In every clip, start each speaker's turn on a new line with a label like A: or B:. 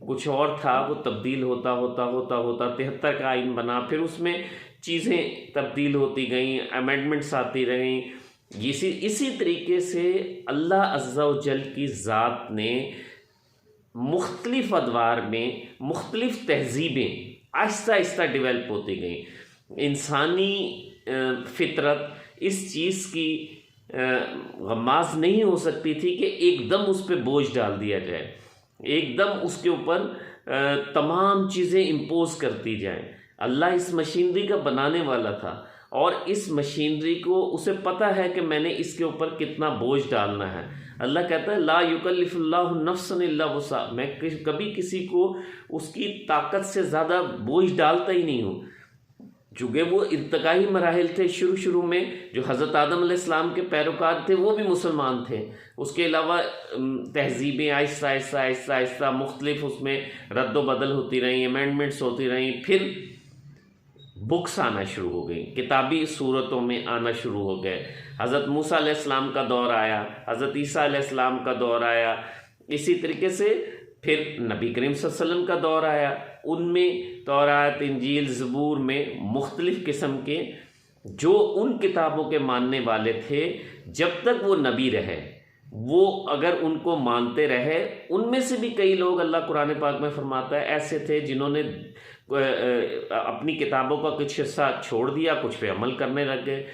A: کچھ اور تھا، وہ تبدیل ہوتا ہوتا ہوتا ہوتا 73 کا آئین بنا، پھر اس میں چیزیں تبدیل ہوتی گئیں، امینڈمنٹس آتی رہیں۔ اسی طریقے سے اللہ عز و جل کی ذات نے مختلف ادوار میں مختلف تہذیبیں آہستہ آہستہ ڈیولپ ہوتی گئیں۔ انسانی فطرت اس چیز کی غماز نہیں ہو سکتی تھی کہ ایک دم اس پہ بوجھ ڈال دیا جائے، ایک دم اس کے اوپر تمام چیزیں امپوز کرتی جائیں۔ اللہ اس مشینری کا بنانے والا تھا، اور اس مشینری کو اسے پتہ ہے کہ میں نے اس کے اوپر کتنا بوجھ ڈالنا ہے۔ اللہ کہتا ہے لا یکلف اللہ نفسا الا وسعها، میں کبھی کسی کو اس کی طاقت سے زیادہ بوجھ ڈالتا ہی نہیں ہوں۔ چونکہ وہ ارتقائی مراحل تھے، شروع میں جو حضرت آدم علیہ السلام کے پیروکار تھے وہ بھی مسلمان تھے، اس کے علاوہ تہذیبیں آہستہ آہستہ آہستہ آہستہ مختلف اس میں رد و بدل ہوتی رہیں، امینڈمنٹس ہوتی رہیں، پھر بکس آنا شروع ہو گئیں، کتابی صورتوں میں آنا شروع ہو گئے۔ حضرت موسیٰ علیہ السلام کا دور آیا، حضرت عیسیٰ علیہ السلام کا دور آیا، اسی طریقے سے پھر نبی کریم صلی اللہ علیہ وسلم کا دور آیا۔ ان میں تورات، انجیل، زبور میں مختلف قسم کے جو ان کتابوں کے ماننے والے تھے، جب تک وہ نبی رہے، وہ اگر ان کو مانتے رہے، ان میں سے بھی کئی لوگ اللہ قرآن پاک میں فرماتا ہے ایسے تھے جنہوں نے اپنی کتابوں کا کچھ حصہ چھوڑ دیا، کچھ پہ عمل کرنے لگ گئے،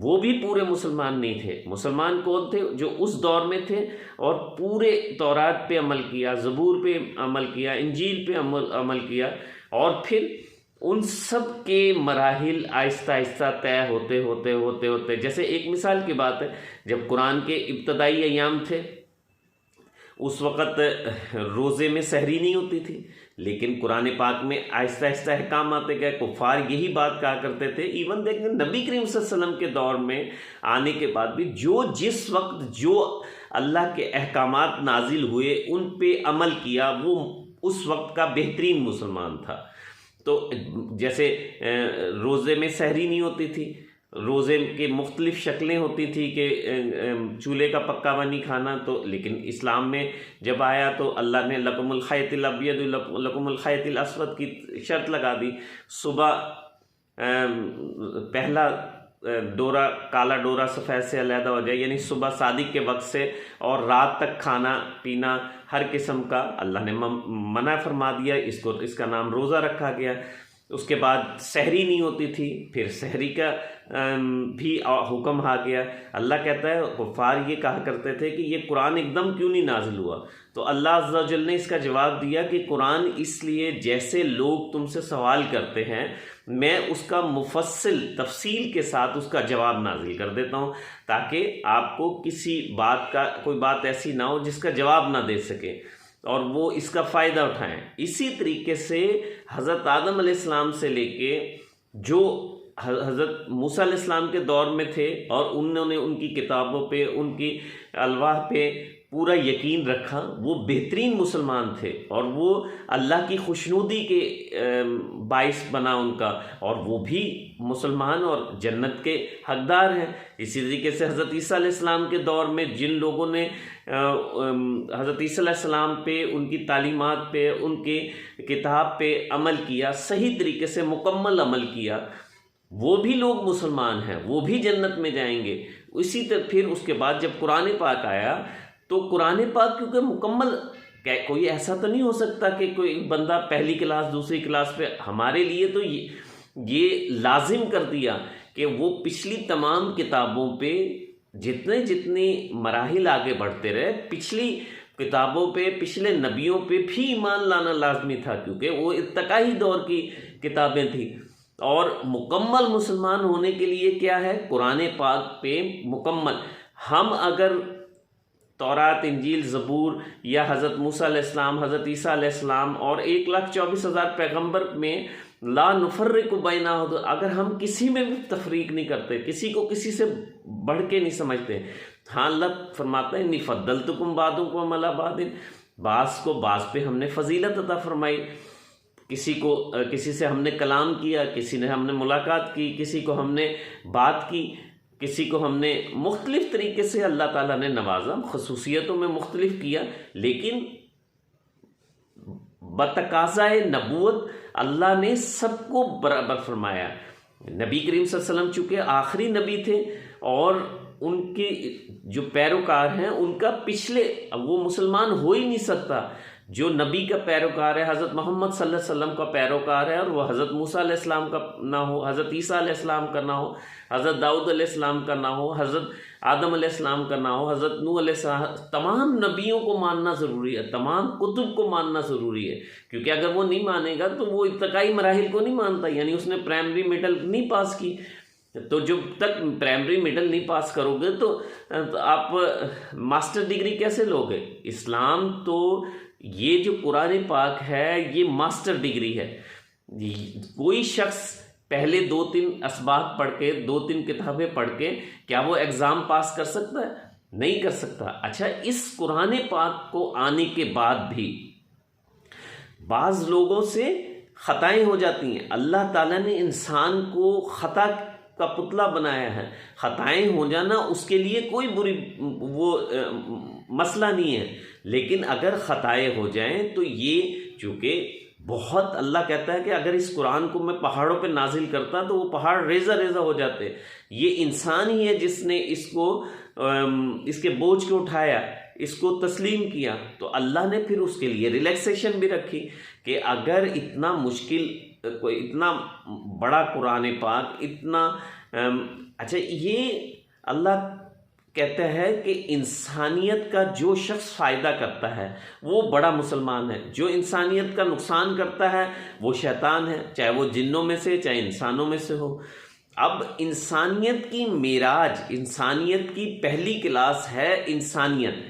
A: وہ بھی پورے مسلمان نہیں تھے۔ مسلمان کون تھے؟ جو اس دور میں تھے اور پورے تورات پہ عمل کیا، زبور پہ عمل کیا، انجیل پہ عمل کیا، اور پھر ان سب کے مراحل آہستہ آہستہ طے ہوتے ہوتے ہوتے ہوتے جیسے ایک مثال کی بات ہے، جب قرآن کے ابتدائی ایام تھے اس وقت روزے میں سحری نہیں ہوتی تھی، لیکن قرآن پاک میں آہستہ آہستہ احکام آتے گئے۔ کفار یہی بات کہا کرتے تھے، ایون دیکھیں نبی کریم صلی اللہ علیہ وسلم کے دور میں آنے کے بعد بھی جس وقت جو اللہ کے احکامات نازل ہوئے ان پہ عمل کیا، وہ اس وقت کا بہترین مسلمان تھا۔ تو جیسے روزے میں سحری نہیں ہوتی تھی، روزے کی مختلف شکلیں ہوتی تھی کہ چولہے کا پکا ہوا نہیں کھانا، تو لیکن اسلام میں جب آیا تو اللہ نے لکم الخیط الابیض لکم الخیط الاسود کی شرط لگا دی۔ صبح پہلا ڈورا کالا ڈورا سفید سے علیحدہ ہو جائے، یعنی صبح صادق کے وقت سے اور رات تک کھانا پینا ہر قسم کا اللہ نے منع فرما دیا، اس کا نام روزہ رکھا گیا۔ اس کے بعد سحری نہیں ہوتی تھی، پھر سحری کا بھی حکم آ گیا۔ اللہ کہتا ہے کفار یہ کہا کرتے تھے کہ یہ قرآن ایک دم کیوں نہیں نازل ہوا؟ تو اللہ عز و جل نے اس کا جواب دیا کہ قرآن اس لیے جیسے لوگ تم سے سوال کرتے ہیں، میں اس کا مفصل تفصیل کے ساتھ اس کا جواب نازل کر دیتا ہوں، تاکہ آپ کو کسی بات کا کوئی بات ایسی نہ ہو جس کا جواب نہ دے سکے اور وہ اس کا فائدہ اٹھائیں۔ اسی طریقے سے حضرت آدم علیہ السلام سے لے کے جو حضرت موسیٰ علیہ السلام کے دور میں تھے اور انہوں نے ان کی کتابوں پہ، ان کی الواح پہ پورا یقین رکھا، وہ بہترین مسلمان تھے، اور وہ اللہ کی خوشنودی کے باعث بنا ان کا، اور وہ بھی مسلمان اور جنت کے حقدار ہیں۔ اسی طریقے سے حضرت عیسیٰ علیہ السلام کے دور میں جن لوگوں نے حضرت عیسیٰ علیہ السلام پہ، ان کی تعلیمات پہ، ان کی کتاب پہ عمل کیا، صحیح طریقے سے مکمل عمل کیا، وہ بھی لوگ مسلمان ہیں، وہ بھی جنت میں جائیں گے۔ اسی طرح پھر اس کے بعد جب قرآن پاک آیا تو قرآن پاک کیونکہ مکمل، کوئی ایسا تو نہیں ہو سکتا کہ کوئی بندہ پہلی کلاس دوسری کلاس پہ، ہمارے لیے تو یہ لازم کر دیا کہ وہ پچھلی تمام کتابوں پہ جتنے مراحل آگے بڑھتے رہے، پچھلی کتابوں پہ، پچھلے نبیوں پہ بھی ایمان لانا لازمی تھا، کیونکہ وہ ارتقائی دور کی کتابیں تھیں۔ اور مکمل مسلمان ہونے کے لیے کیا ہے؟ قرآن پاک پہ مکمل۔ ہم اگر تورات، انجیل، زبور یا حضرت موسیٰ علیہ السلام، حضرت عیسیٰ علیہ السلام اور 1,24,000 پیغمبر میں لا نفرق بین احد، اگر ہم کسی میں بھی تفریق نہیں کرتے، کسی کو کسی سے بڑھ کے نہیں سمجھتے، ہاں اللہ فرماتا ہے انی فضلتکم بعضکم علی بعض، بعض کو بعض پہ ہم نے فضیلت عطا فرمائی، کسی سے ہم نے کلام کیا، کسی نے ہم نے ملاقات کی، کسی کو ہم نے بات کی، کسی کو ہم نے مختلف طریقے سے اللہ تعالیٰ نے نوازا، خصوصیتوں میں مختلف کیا، لیکن بتقاضائے نبوت اللہ نے سب کو برابر فرمایا۔ نبی کریم صلی اللہ علیہ وسلم چونکہ آخری نبی تھے اور ان کے جو پیروکار ہیں ان کا پچھلے، وہ مسلمان ہو ہی نہیں سکتا جو نبی کا پیروکار ہے، حضرت محمد صلی اللہ علیہ وسلم کا پیروکار ہے، اور وہ حضرت موسیٰ علیہ السلام کا نہ ہو، حضرت عیسیٰ علیہ السلام کا نہ ہو، حضرت داؤد علیہ السلام کا نہ ہو، حضرت آدم علیہ السلام کا نہ ہو، حضرت نوح علیہ السلام، تمام نبیوں کو ماننا ضروری ہے، تمام کتب کو ماننا ضروری ہے، کیونکہ اگر وہ نہیں مانے گا تو وہ ارتقائی مراحل کو نہیں مانتا، یعنی اس نے پرائمری مڈل نہیں پاس کی، تو جب تک پرائمری مڈل نہیں پاس کرو گے تو آپ ماسٹر ڈگری کیسے لوگے؟ اسلام تو یہ جو قرآن پاک ہے یہ ماسٹر ڈگری ہے۔ کوئی شخص پہلے 2-3 اسباق پڑھ کے، 2-3 کتابیں پڑھ کے کیا وہ ایگزام پاس کر سکتا ہے؟ نہیں کر سکتا۔ اچھا، اس قرآن پاک کو آنے کے بعد بھی بعض لوگوں سے خطائیں ہو جاتی ہیں۔ اللہ تعالیٰ نے انسان کو خطا کا پتلا بنایا ہے، خطائیں ہو جانا اس کے لیے کوئی بری مسئلہ نہیں ہے، لیکن اگر خطائیں ہو جائیں تو یہ چونکہ بہت، اللہ کہتا ہے کہ اگر اس قرآن کو میں پہاڑوں پہ نازل کرتا تو وہ پہاڑ ریزہ ریزہ ہو جاتے۔ یہ انسان ہی ہے جس نے اس کو، اس کے بوجھ کو اٹھایا، اس کو تسلیم کیا، تو اللہ نے پھر اس کے لیے ریلیکسیشن بھی رکھی کہ اگر اتنا مشکل، کوئی اتنا بڑا قرآن پاک، اتنا اچھا، یہ اللہ کہتا ہے کہ انسانیت کا جو شخص فائدہ کرتا ہے وہ بڑا مسلمان ہے، جو انسانیت کا نقصان کرتا ہے وہ شیطان ہے، چاہے وہ جنوں میں سے چاہے انسانوں میں سے ہو۔ اب انسانیت کی معراج، انسانیت کی پہلی کلاس ہے انسانیت،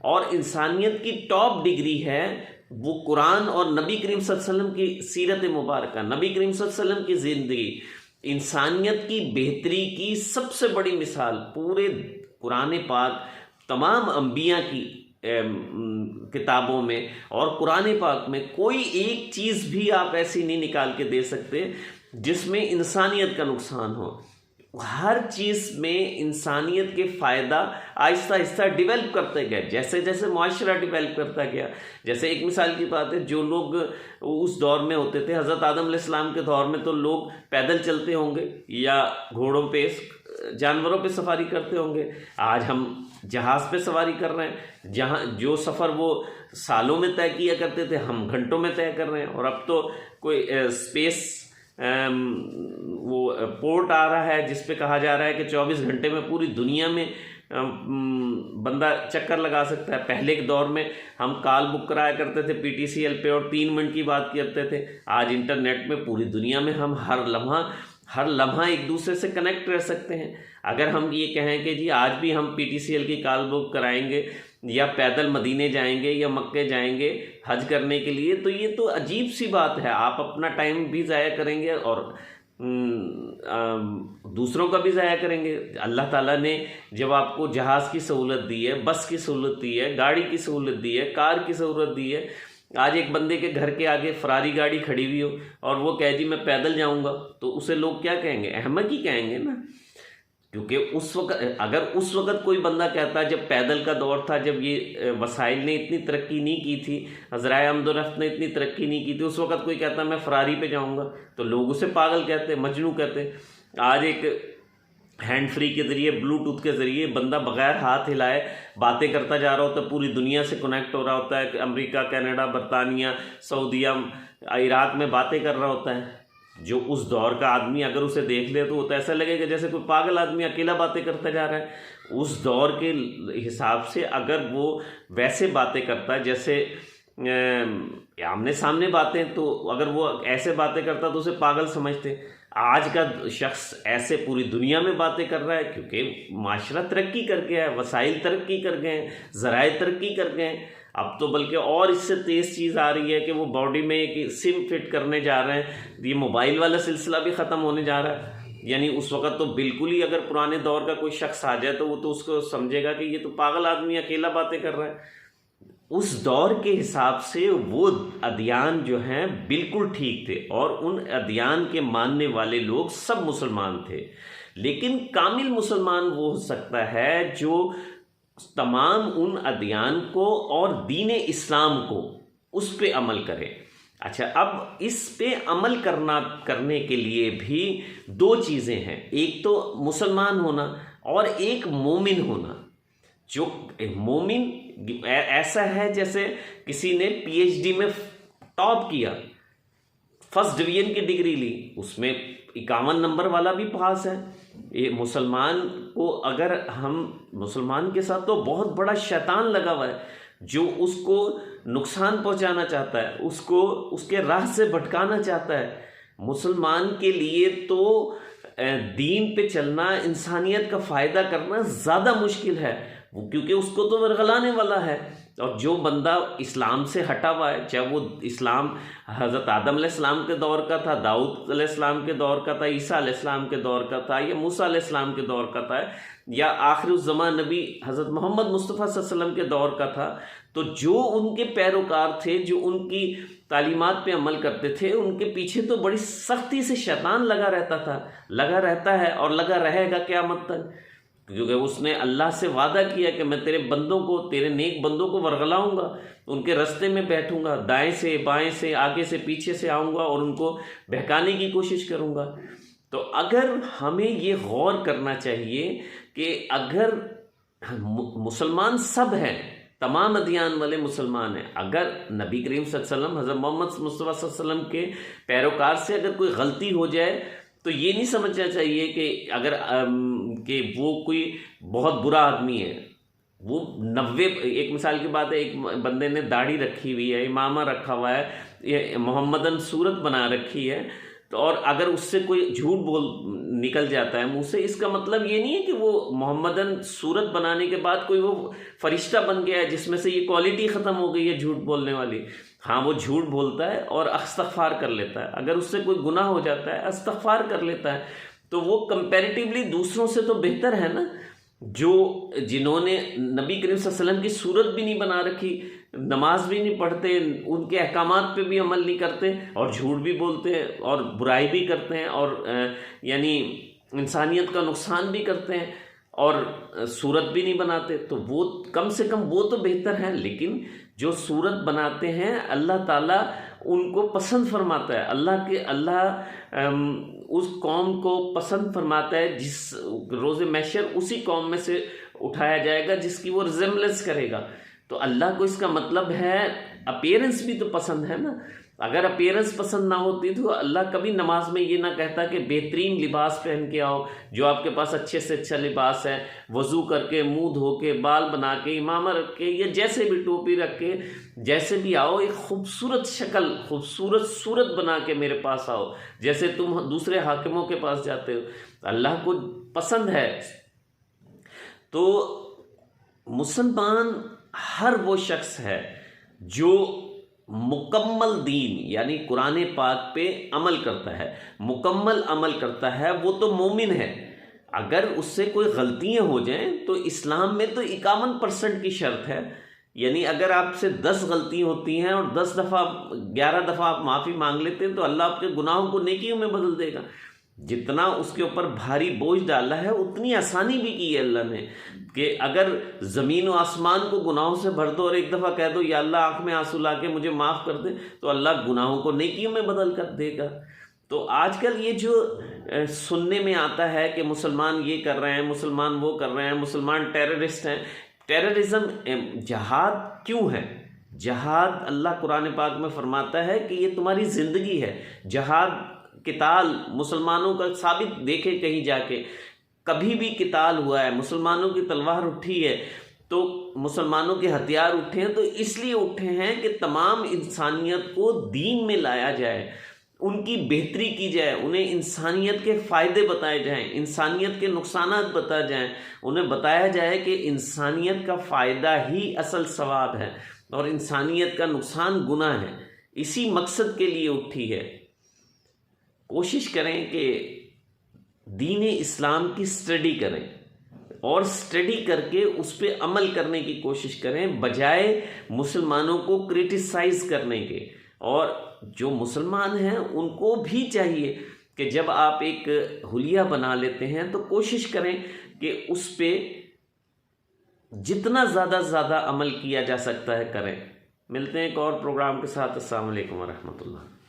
A: اور انسانیت کی ٹاپ ڈگری ہے وہ قرآن اور نبی کریم صلی اللہ علیہ وسلم کی سیرت مبارکہ، نبی کریم صلی اللہ علیہ وسلم کی زندگی۔ انسانیت کی بہتری کی سب سے بڑی مثال پورے قرآن پاک، تمام انبیاء کی کتابوں میں اور قرآن پاک میں کوئی ایک چیز بھی آپ ایسی نہیں نکال کے دے سکتے جس میں انسانیت کا نقصان ہو۔ ہر چیز میں انسانیت کے فائدہ آہستہ آہستہ ڈیولپ کرتے گئے، جیسے جیسے معاشرہ ڈیولپ کرتا گیا۔ جیسے ایک مثال کی بات ہے، جو لوگ اس دور میں ہوتے تھے، حضرت آدم علیہ السلام کے دور میں تو لوگ پیدل چلتے ہوں گے یا گھوڑوں پہ، جانوروں پہ سفاری کرتے ہوں گے۔ آج ہم جہاز پہ سواری کر رہے ہیں، جہاں جو سفر وہ سالوں میں طے کیا کرتے تھے ہم گھنٹوں میں طے کر رہے ہیں، اور اب تو کوئی اسپیس وہ پورٹ آ رہا ہے جس پہ کہا جا رہا ہے کہ 24 گھنٹے میں پوری دنیا میں بندہ چکر لگا سکتا ہے۔ پہلے کے دور میں ہم کال بک کرایا کرتے تھے PTCL پہ اور 3 منٹ کی بات کرتے تھے، آج انٹرنیٹ میں پوری دنیا میں ہم ہر لمحہ ایک دوسرے سے کنیکٹ رہ سکتے ہیں۔ اگر ہم یہ کہیں کہ جی آج بھی ہم PTCL کی کال بک کرائیں گے یا پیدل مدینے جائیں گے یا مکے جائیں گے حج کرنے کے لیے، تو یہ تو عجیب سی بات ہے، آپ اپنا ٹائم بھی ضائع کریں گے اور دوسروں کا بھی ضائع کریں گے۔ اللہ تعالیٰ نے جب آپ کو جہاز کی سہولت دی ہے، بس کی سہولت دی ہے، گاڑی کی سہولت دی ہے، کار کی سہولت دی ہے، آج ایک بندے کے گھر کے آگے فراری گاڑی کھڑی ہوئی ہو اور وہ کہے جی میں پیدل جاؤں گا، تو اسے لوگ کیا کہیں گے؟ احمق ہی کہیں گے نا، کیونکہ اس وقت، اگر اس وقت کوئی بندہ کہتا جب پیدل کا دور تھا، جب یہ وسائل نے اتنی ترقی نہیں کی تھی، ذرائع آمد و رفت نے اتنی ترقی نہیں کی تھی، اس وقت کوئی کہتا میں فراری پہ جاؤں گا تو لوگ اسے پاگل کہتے، مجنوں کہتے۔ آج ایک ہینڈ فری کے ذریعے، بلوٹوتھ کے ذریعے بندہ بغیر ہاتھ ہلائے باتیں کرتا جا رہا ہوتا ہے، پوری دنیا سے کنیکٹ ہو رہا ہوتا ہے، امریکہ، کینیڈا، برطانیہ، سعودیہ، عراق میں باتیں کر رہا ہوتا ہے۔ جو اس دور کا آدمی اگر اسے دیکھ لے تو وہ تو ایسا لگے کہ جیسے کوئی پاگل آدمی اکیلا باتیں کرتا جا رہا ہے۔ اس دور کے حساب سے اگر وہ ویسے باتیں کرتا ہے جیسے آمنے سامنے باتیں، تو اگر وہ ایسے باتیں کرتا تو اسے پاگل سمجھتے۔ آج کا شخص ایسے پوری دنیا میں باتیں کر رہا ہے کیونکہ معاشرہ ترقی کر گیا ہے، وسائل ترقی کر گئے ہیں، ذرائع ترقی کر گئے ہیں۔ اب تو بلکہ اور اس سے تیز چیز آ رہی ہے کہ وہ باڈی میں ایک سم فٹ کرنے جا رہے ہیں، یہ موبائل والا سلسلہ بھی ختم ہونے جا رہا ہے۔ یعنی اس وقت تو بالکل ہی اگر پرانے دور کا کوئی شخص آ جائے تو وہ تو اس کو سمجھے گا کہ یہ تو پاگل آدمی اکیلا باتیں کر رہا ہے۔ اس دور کے حساب سے وہ ادیان جو ہیں بالکل ٹھیک تھے اور ان ادیان کے ماننے والے لوگ سب مسلمان تھے، لیکن کامل مسلمان وہ ہو سکتا ہے جو تمام ان ادیان کو اور دین اسلام کو اس پہ عمل کرے۔ اچھا، اب اس پہ عمل کرنے کے لیے بھی دو چیزیں ہیں، ایک تو مسلمان ہونا اور ایک مومن ہونا۔ جو مومن ایسا ہے جیسے کسی نے پی ایچ ڈی میں ٹاپ کیا، فرسٹ ڈویژن کی ڈگری لی، اس میں 51 نمبر والا بھی پاس ہے۔ یہ مسلمان کو اگر ہم مسلمان کے ساتھ تو بہت بڑا شیطان لگا ہوا ہے جو اس کو نقصان پہنچانا چاہتا ہے، اس کو اس کے راہ سے بھٹکانا چاہتا ہے۔ مسلمان کے لیے تو دین پہ چلنا، انسانیت کا فائدہ کرنا زیادہ مشکل ہے، کیونکہ اس کو تو ورغلانے والا ہے۔ اور جو بندہ اسلام سے ہٹا ہوا ہے، چاہے وہ اسلام حضرت آدم علیہ السلام کے دور کا تھا، داؤد علیہ السلام کے دور کا تھا، عیسیٰ علیہ السلام کے دور کا تھا، یا موسیٰ علیہ السلام کے دور کا تھا، یا آخر الزمان نبی حضرت محمد مصطفیٰ صلی اللہ علیہ وسلم کے دور کا تھا، تو جو ان کے پیروکار تھے، جو ان کی تعلیمات پہ عمل کرتے تھے، ان کے پیچھے تو بڑی سختی سے شیطان لگا رہتا تھا، لگا رہتا ہے اور لگا رہے گا قیامت تک، کیونکہ اس نے اللہ سے وعدہ کیا کہ میں تیرے بندوں کو، تیرے نیک بندوں کو ورغلاؤں گا، ان کے رستے میں بیٹھوں گا، دائیں سے بائیں سے آگے سے پیچھے سے آؤں گا اور ان کو بہکانے کی کوشش کروں گا۔ تو اگر ہمیں یہ غور کرنا چاہیے کہ اگر مسلمان سب ہیں، تمام ادیان والے مسلمان ہیں، اگر نبی کریم صلی اللہ علیہ وسلم، حضرت محمد مصطفیٰ صلی اللہ علیہ وسلم کے پیروکار سے اگر کوئی غلطی ہو جائے تو یہ نہیں سمجھنا چاہیے کہ اگر کہ وہ کوئی بہت برا آدمی ہے۔ وہ 90، ایک مثال کی بات ہے، ایک بندے نے داڑھی رکھی ہوئی ہے، امامہ رکھا ہوا ہے، یہ محمدن صورت بنا رکھی ہے، تو اور اگر اس سے کوئی جھوٹ بول نکل جاتا ہے منہ سے، اس کا مطلب یہ نہیں ہے کہ وہ محمدن صورت بنانے کے بعد کوئی وہ فرشتہ بن گیا ہے جس میں سے یہ کوالٹی ختم ہو گئی ہے جھوٹ بولنے والی۔ ہاں، وہ جھوٹ بولتا ہے اور استغفار کر لیتا ہے، اگر اس سے کوئی گناہ ہو جاتا ہے استغفار کر لیتا ہے، تو وہ کمپیریٹیولی دوسروں سے تو بہتر ہے نا، جنہوں نے نبی کریم صلی اللہ علیہ وسلم کی صورت بھی نہیں بنا رکھی، نماز بھی نہیں پڑھتے، ان کے احکامات پہ بھی عمل نہیں کرتے، اور جھوٹ بھی بولتے ہیں اور برائی بھی کرتے ہیں، اور یعنی انسانیت کا نقصان بھی کرتے ہیں، اور صورت بھی نہیں بناتے، تو وہ کم سے کم وہ تو بہتر ہیں۔ لیکن جو صورت بناتے ہیں، اللہ تعالیٰ ان کو پسند فرماتا ہے، اللہ اس قوم کو پسند فرماتا ہے جس روز محشر اسی قوم میں سے اٹھایا جائے گا جس کی وہ ریزمبلنس کرے گا۔ تو اللہ کو اس کا مطلب ہے اپیرنس بھی تو پسند ہے نا۔ اگر اپیرنس پسند نہ ہوتی تو اللہ کبھی نماز میں یہ نہ کہتا کہ بہترین لباس پہن کے آؤ، جو آپ کے پاس اچھے سے اچھا لباس ہے، وضو کر کے، منہ دھو کے، بال بنا کے، امامہ رکھ کے، یا جیسے بھی ٹوپی رکھ کے، جیسے بھی آؤ، ایک خوبصورت شکل، خوبصورت صورت بنا کے میرے پاس آؤ، جیسے تم دوسرے حاکموں کے پاس جاتے ہو۔ اللہ کو پسند ہے۔ تو مسلمان ہر وہ شخص ہے جو مکمل دین یعنی قرآن پاک پہ عمل کرتا ہے، مکمل عمل کرتا ہے، وہ تو مومن ہے۔ اگر اس سے کوئی غلطیاں ہو جائیں تو اسلام میں تو 51% کی شرط ہے، یعنی اگر آپ سے 10 غلطیاں ہوتی ہیں اور 11 دفعہ آپ معافی مانگ لیتے ہیں تو اللہ آپ کے گناہوں کو نیکیوں میں بدل دے گا۔ جتنا اس کے اوپر بھاری بوجھ ڈالا ہے اتنی آسانی بھی کی ہے اللہ نے، کہ اگر زمین و آسمان کو گناہوں سے بھر دو اور ایک دفعہ کہہ دو یا اللہ آنکھ میں آنسو لا کے مجھے معاف کر دے، تو اللہ گناہوں کو نیکیوں میں بدل کر دے گا۔ تو آج کل یہ جو سننے میں آتا ہے کہ مسلمان یہ کر رہے ہیں، مسلمان وہ کر رہے ہیں، مسلمان ٹیررسٹ ہیں، ٹیررزم، جہاد کیوں ہے؟ جہاد اللہ قرآن پاک میں فرماتا ہے کہ یہ تمہاری زندگی ہے۔ جہاد، قتال مسلمانوں کا ثابت دیکھے کہیں جا کے، کبھی بھی قتال ہوا ہے، مسلمانوں کی تلوار اٹھی ہے تو مسلمانوں کے ہتھیار اٹھے ہیں تو اس لیے اٹھے ہیں کہ تمام انسانیت کو دین میں لایا جائے، ان کی بہتری کی جائے، انہیں انسانیت کے فائدے بتائے جائیں، انسانیت کے نقصانات بتائے جائیں، انہیں بتایا جائے کہ انسانیت کا فائدہ ہی اصل ثواب ہے اور انسانیت کا نقصان گناہ ہے۔ اسی مقصد کے لیے اٹھی ہے۔ کوشش کریں کہ دین اسلام کی اسٹڈی کریں اور اسٹڈی کر کے اس پہ عمل کرنے کی کوشش کریں، بجائے مسلمانوں کو کرٹیسائز کرنے کے۔ اور جو مسلمان ہیں ان کو بھی چاہیے کہ جب آپ ایک حلیہ بنا لیتے ہیں تو کوشش کریں کہ اس پہ جتنا زیادہ عمل کیا جا سکتا ہے کریں۔ ملتے ہیں ایک اور پروگرام کے ساتھ۔ السلام علیکم ورحمۃ اللہ۔